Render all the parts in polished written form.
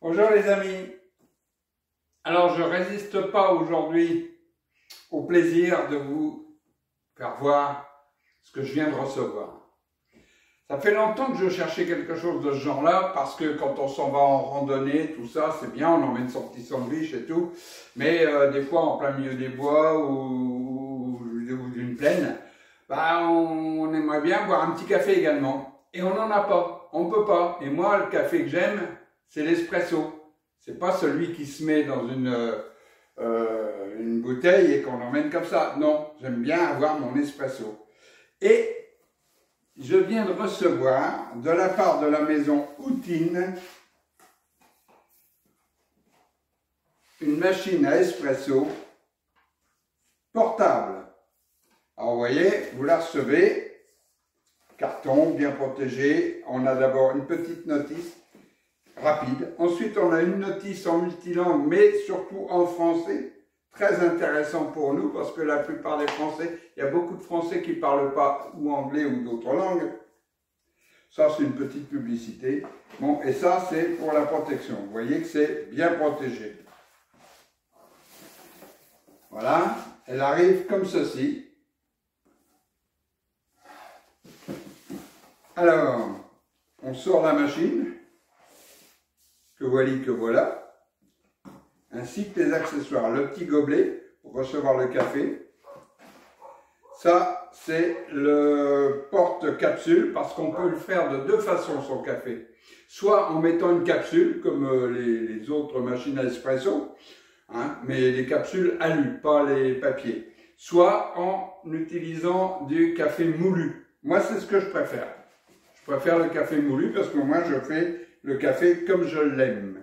Bonjour les amis. Alors je résiste pas aujourd'hui au plaisir de vous faire voir ce que je viens de recevoir. Ça fait longtemps que je cherchais quelque chose de ce genre-là parce que quand on s'en va en randonnée, tout ça, c'est bien, on emmène son petit sandwich et tout, mais des fois en plein milieu des bois ou d'une plaine, bah, on aimerait bien boire un petit café également. Et on n'en a pas, on ne peut pas. Et moi, le café que j'aime, c'est l'espresso. C'est pas celui qui se met dans une bouteille et qu'on emmène comme ça. Non, j'aime bien avoir mon espresso. Et je viens de recevoir de la part de la maison Outine une machine à espresso portable. Alors vous voyez, vous la recevez, carton bien protégé. On a d'abord une petite notice rapide. Ensuite, on a une notice en multilangue, mais surtout en français. Très intéressant pour nous, parce que la plupart des Français, il y a beaucoup de Français qui ne parlent pas ou anglais ou d'autres langues. Ça, c'est une petite publicité. Bon, et ça, c'est pour la protection. Vous voyez que c'est bien protégé. Voilà, elle arrive comme ceci. Alors, on sort la machine. Que voilà, ainsi que les accessoires. Le petit gobelet pour recevoir le café. Ça, c'est le porte-capsule parce qu'on peut le faire de deux façons, son café. Soit en mettant une capsule, comme les autres machines à espresso, hein, mais les capsules alu, pas les papiers. Soit en utilisant du café moulu. Moi, c'est ce que je préfère. Je préfère le café moulu parce que moi, je fais le café comme je l'aime.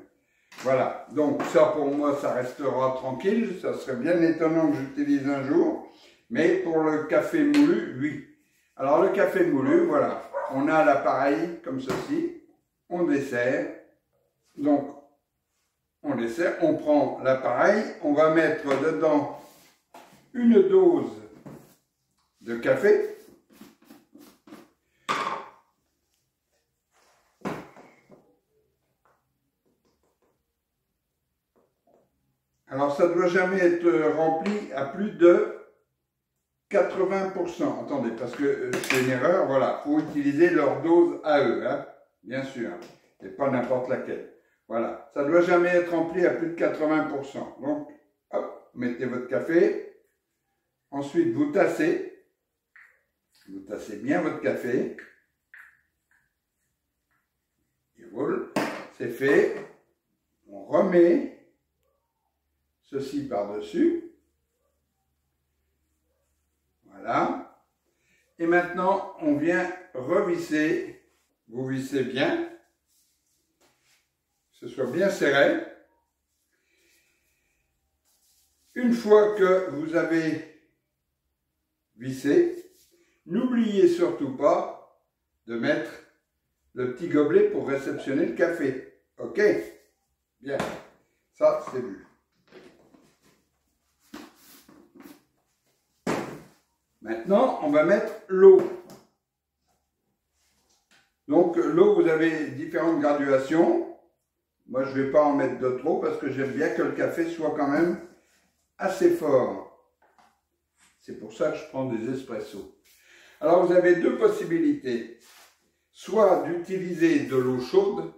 Voilà, donc ça pour moi ça restera tranquille, ça serait bien étonnant que j'utilise un jour, mais pour le café moulu, oui. Alors le café moulu, voilà, on a l'appareil comme ceci, on dessert, donc on dessert, on prend l'appareil, on va mettre dedans une dose de café. Alors, ça ne doit jamais être rempli à plus de 80%. Attendez, parce que c'est une erreur, voilà. Il faut utiliser leur dose à eux, hein, bien sûr, et pas n'importe laquelle. Voilà, ça ne doit jamais être rempli à plus de 80%. Donc, hop, mettez votre café. Ensuite, vous tassez bien votre café. Et voilà, c'est fait. On remet ceci par-dessus. Voilà. Et maintenant, on vient revisser. Vous vissez bien. Que ce soit bien serré. Une fois que vous avez vissé, n'oubliez surtout pas de mettre le petit gobelet pour réceptionner le café. OK? Bien. Ça, c'est vu. Maintenant, on va mettre l'eau. Donc, l'eau, vous avez différentes graduations. Moi, je ne vais pas en mettre de trop parce que j'aime bien que le café soit quand même assez fort. C'est pour ça que je prends des espressos. Alors, vous avez deux possibilités. Soit d'utiliser de l'eau chaude,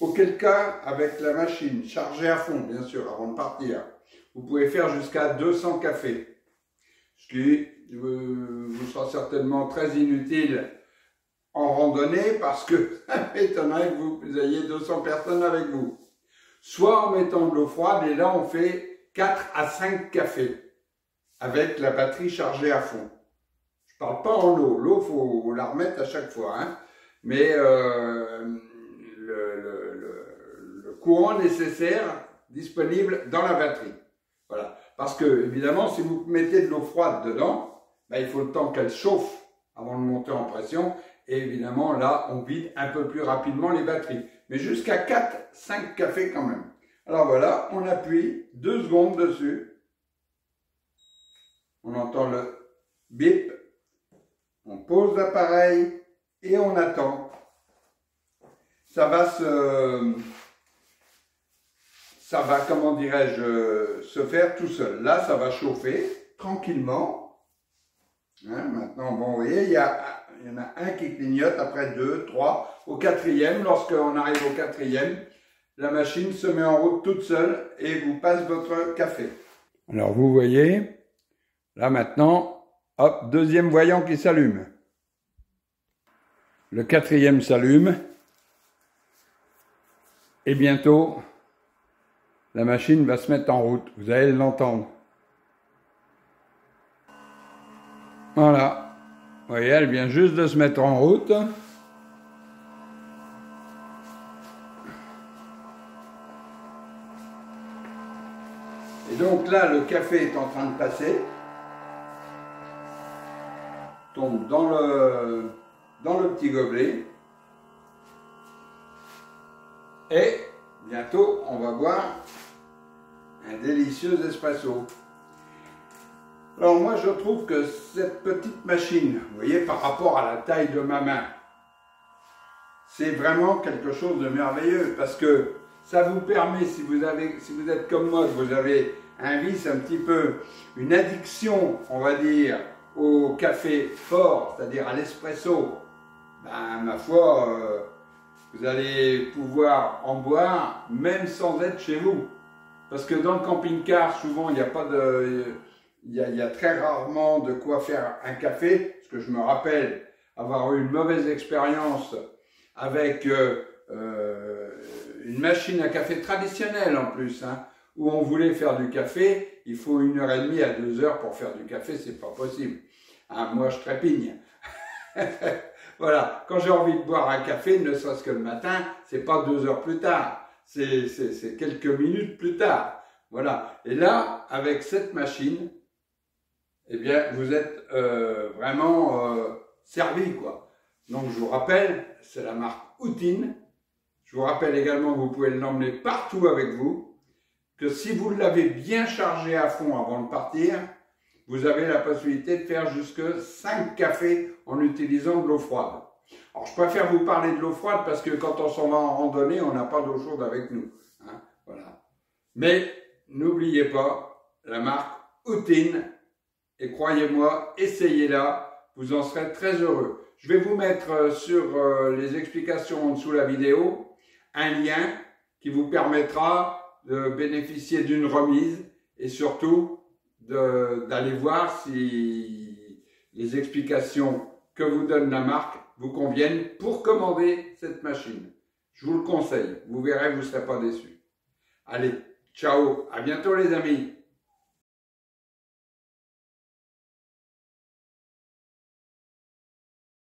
auquel cas, avec la machine chargée à fond, bien sûr, avant de partir, vous pouvez faire jusqu'à 200 cafés. Ce qui vous sera certainement très inutile en randonnée parce que ça m'étonnerait que vous ayez 200 personnes avec vous. Soit en mettant de l'eau froide et là on fait 4 à 5 cafés avec la batterie chargée à fond. Je ne parle pas en eau, l'eau il faut la remettre à chaque fois, hein. Mais le courant nécessaire disponible dans la batterie. Voilà. Parce que, évidemment, si vous mettez de l'eau froide dedans, ben, il faut le temps qu'elle chauffe avant de monter en pression. Et évidemment, là, on vide un peu plus rapidement les batteries. Mais jusqu'à 4-5 cafés quand même. Alors voilà, on appuie 2 secondes dessus. On entend le bip. On pose l'appareil et on attend. Ça va ça va, comment dirais-je, se faire tout seul. Là, ça va chauffer tranquillement. Hein, maintenant, bon, vous voyez, il y en a un qui clignote, après 2, 3, au quatrième. Lorsqu'on arrive au quatrième, la machine se met en route toute seule et vous passe votre café. Alors, vous voyez, là maintenant, hop, deuxième voyant qui s'allume. Le quatrième s'allume. Et bientôt, la machine va se mettre en route. Vous allez l'entendre. Voilà. Vous voyez, elle vient juste de se mettre en route. Et donc là, le café est en train de passer. Tombe dans le petit gobelet. Et bientôt, on va boire un délicieux espresso. Alors moi, je trouve que cette petite machine, vous voyez, par rapport à la taille de ma main, c'est vraiment quelque chose de merveilleux parce que ça vous permet, si vous êtes comme moi, que vous avez un vice un petit peu, une addiction, on va dire, au café fort, c'est-à-dire à l'espresso, ben, ma foi, vous allez pouvoir en boire même sans être chez vous. Parce que dans le camping-car, souvent, il n'y a pas de... Il y a très rarement de quoi faire un café. Parce que je me rappelle avoir eu une mauvaise expérience avec une machine à café traditionnelle en plus, hein, où on voulait faire du café. Il faut 1h30 à 2h pour faire du café, c'est pas possible. Hein, moi, je trépigne. Voilà, quand j'ai envie de boire un café, ne serait-ce que le matin, c'est pas 2 heures plus tard, c'est quelques minutes plus tard. Voilà, et là, avec cette machine, eh bien, vous êtes vraiment servi, quoi. Donc, je vous rappelle, c'est la marque Outine. Je vous rappelle également que vous pouvez l'emmener partout avec vous, que si vous l'avez bien chargé à fond avant de partir, vous avez la possibilité de faire jusque 5 cafés en utilisant de l'eau froide. Alors, je préfère vous parler de l'eau froide parce que quand on s'en va en randonnée, on n'a pas d'eau chaude avec nous. Hein, voilà. Mais n'oubliez pas la marque Outine et croyez-moi, essayez-la, vous en serez très heureux. Je vais vous mettre sur les explications en dessous de la vidéo un lien qui vous permettra de bénéficier d'une remise et surtout d'aller voir si les explications que vous donne la marque vous conviennent pour commander cette machine. Je vous le conseille, vous verrez, vous ne serez pas déçus. Allez, ciao, à bientôt les amis.